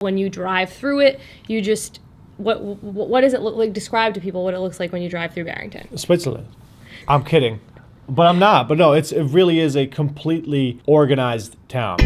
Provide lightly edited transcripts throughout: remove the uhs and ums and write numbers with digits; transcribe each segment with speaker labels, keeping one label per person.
Speaker 1: When you drive through it, you just, what does it look like? Describe to people what it looks like when you drive through Barrington.
Speaker 2: Switzerland. I'm kidding, but I'm not. But no, it really is a completely organized town.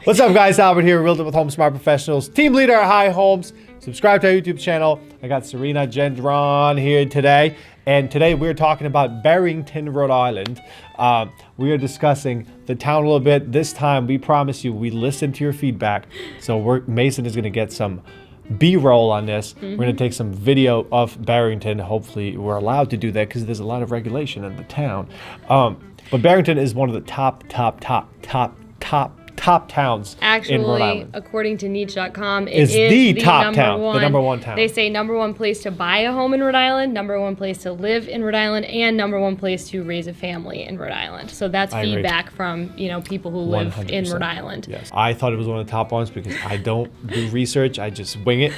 Speaker 2: What's up, guys? Albert here, Realtor with Home Smart Professionals, team leader at High Homes. Subscribe to our YouTube channel. I got Serena and here today. And today we're talking about Barrington, Rhode Island. We are discussing the town a little bit. This time, we promise you, we listen to your feedback. So Mason is going to get some B-roll on this. We're going to take some video of Barrington. Hopefully, we're allowed to do that because there's a lot of regulation in the town. But Barrington is one of the top towns in Rhode Island.
Speaker 1: Actually, according to niche.com,
Speaker 2: it's the top town, the number one town.
Speaker 1: They say number one place to buy a home in Rhode Island, number one place to live in Rhode Island, and number one place to raise a family in Rhode Island. So that's feedback from people who live 100%. In Rhode Island.
Speaker 2: Yes, I thought it was one of the top ones because I don't do research; I just wing it.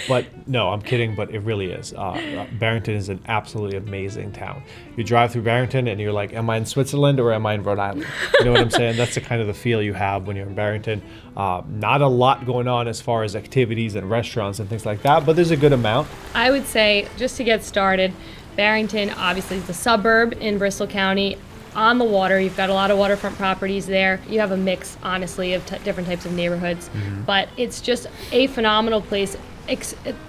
Speaker 2: But no, I'm kidding. But it really is. Barrington is an absolutely amazing town. You drive through Barrington and you're like, "Am I in Switzerland or am I in Rhode Island?" You know what I'm saying? That's the kind of the feel you have when you're in Barrington. Not a lot going on as far as activities and restaurants and things like that, but there's a good amount.
Speaker 1: I would say, just to get started, Barrington obviously is a suburb in Bristol County. On the water, you've got a lot of waterfront properties there. You have a mix, honestly, of different types of neighborhoods, but it's just a phenomenal place.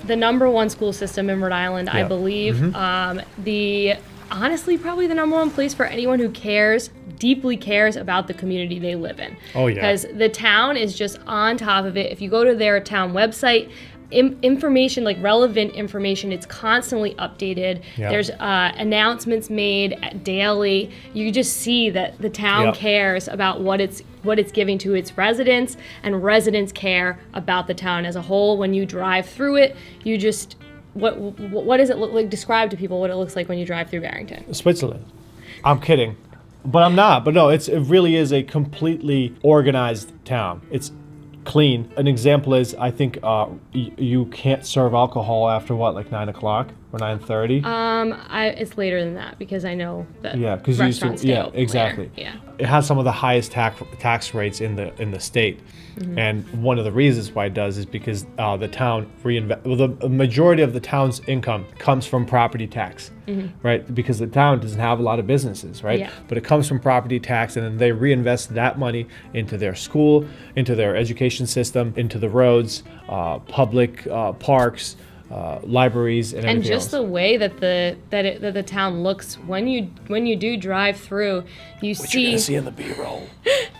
Speaker 1: The number one school system in Rhode Island, I believe. Honestly, probably the number one place for anyone who deeply cares about the community they live in.
Speaker 2: Oh, yeah.
Speaker 1: Because the town is just on top of it. If you go to their town website, information, like relevant information, it's constantly updated. There's announcements made daily. You just see that the town cares about what it's giving to its residents, and residents care about the town as a whole. When you drive through it, you just, what does it look like? Describe to people what it looks like when you drive through Barrington.
Speaker 2: Switzerland. I'm kidding, but I'm not. But no, it really is a completely organized town. It's clean. An example is, I think you can't serve alcohol after like 9 o'clock or 9:30.
Speaker 1: It's later than that because I know that
Speaker 2: because
Speaker 1: restaurants
Speaker 2: exactly.
Speaker 1: Yeah.
Speaker 2: It has some of the highest tax rates in the state. And one of the reasons why it does is because the town the majority of the town's income comes from property tax, right? Because the town doesn't have a lot of businesses, right?
Speaker 1: Yeah.
Speaker 2: But it comes from property tax, and then they reinvest that money into their school, into their education system, into the roads, public parks, libraries, and everything
Speaker 1: just
Speaker 2: else.
Speaker 1: The way that the town looks when you do drive through, you're gonna
Speaker 2: see in the B-roll.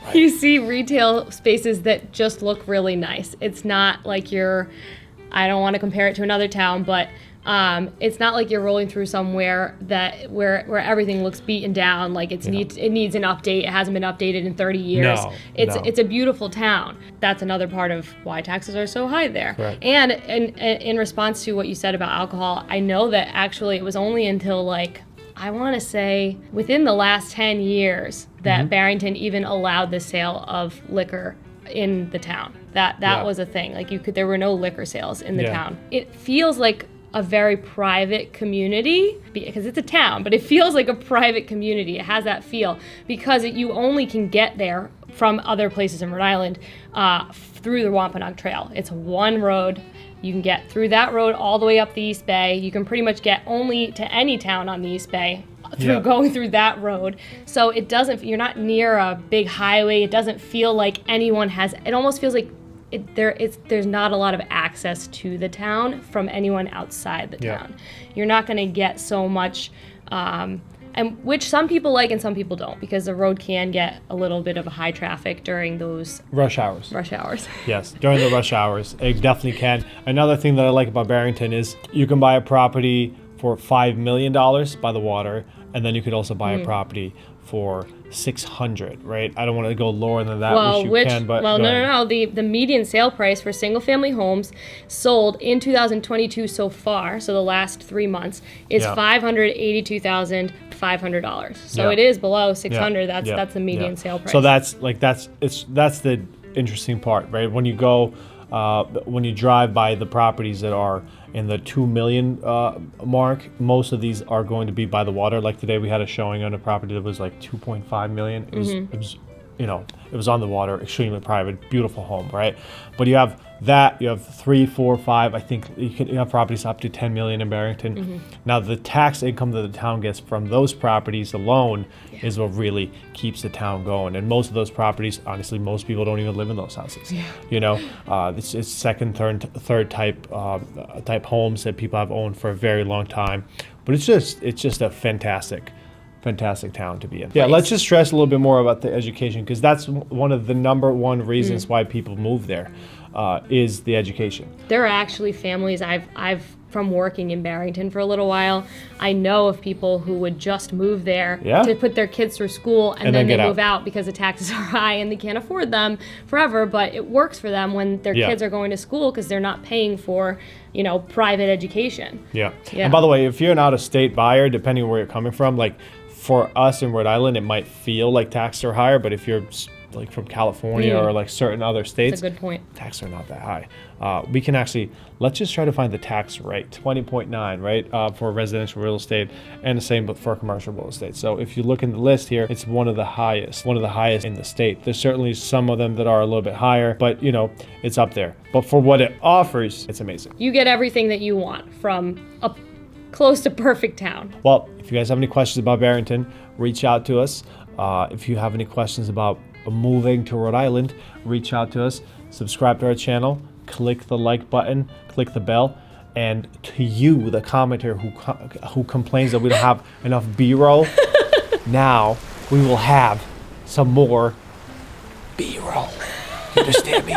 Speaker 2: Right.
Speaker 1: You see retail spaces that just look really nice. It's not like I don't want to compare it to another town, but it's not like you're rolling through somewhere where everything looks beaten down, like it needs an update. It hasn't been updated in 30 years. It's a beautiful town. That's another part of why taxes are so high there.
Speaker 2: Right.
Speaker 1: And in response to what you said about alcohol, I know that actually it was only until I want to say within the last 10 years that Barrington even allowed the sale of liquor in the town. That was a thing. There were no liquor sales in the town. It feels like a very private community because it's a town, but it feels like a private community. It has that feel because you only can get there from other places in Rhode Island through the Wampanoag Trail. It's one road. You can get through that road all the way up the East Bay. You can pretty much get only to any town on the East Bay through going through that road. So you're not near a big highway. It doesn't feel like it almost feels like there's not a lot of access to the town from anyone outside the town. You're not going to get so much, and which some people like and some people don't, because the road can get a little bit of a high traffic during those
Speaker 2: rush hours.
Speaker 1: Yes,
Speaker 2: during the rush hours, it definitely can. Another thing that I like about Barrington is you can buy a property for $5 million by the water, and then you could also buy a property for $600, right? I don't want to go lower than that,
Speaker 1: no. The median sale price for single-family homes sold in 2022 so far, so the last 3 months, is $582,500. So it is below $600. That's the median sale price.
Speaker 2: So that's the interesting part, right? When you go, when you drive by the properties that are in the 2 million mark. Most of these are going to be by the water. Like today we had a showing on a property that was like 2.5 million. It was you know, it was on the water, extremely private, beautiful home, right? But you have that, you have 3, 4, 5, I think you have properties up to 10 million in Barrington. Now the tax income that the town gets from those properties alone is what really keeps the town going. And most of those properties, honestly, most people don't even live in those houses. You know, it's second, third type homes that people have owned for a very long time. But it's just a fantastic town to be in. Yeah, let's just stress a little bit more about the education, because that's one of the number one reasons why people move there, is the education.
Speaker 1: There are actually families I've from working in Barrington for a little while, I know of people who would just move there to put their kids through school and then they move out because the taxes are high and they can't afford them forever, but it works for them when their kids are going to school because they're not paying for, you know, private education. And by the way, if you're an out-of-state buyer, depending on where you're coming from, like for us in Rhode Island, it might feel like taxes are higher, but if you're like from California or like certain other states, that's a good point.
Speaker 2: Taxes are not that high. We can actually, let's just try to find the tax rate, 20.9, right, for residential real estate, and the same but for commercial real estate. So if you look in the list here, it's one of the highest in the state. There's certainly some of them that are a little bit higher, but you know, it's up there. But for what it offers, it's amazing.
Speaker 1: You get everything that you want from a close to perfect town.
Speaker 2: Well, if you guys have any questions about Barrington, reach out to us. If you have any questions about moving to Rhode Island, reach out to us. Subscribe to our channel, click the like button, click the bell, and to you, the commenter who complains that we don't have enough B-roll, now we will have some more B-roll. You understand me?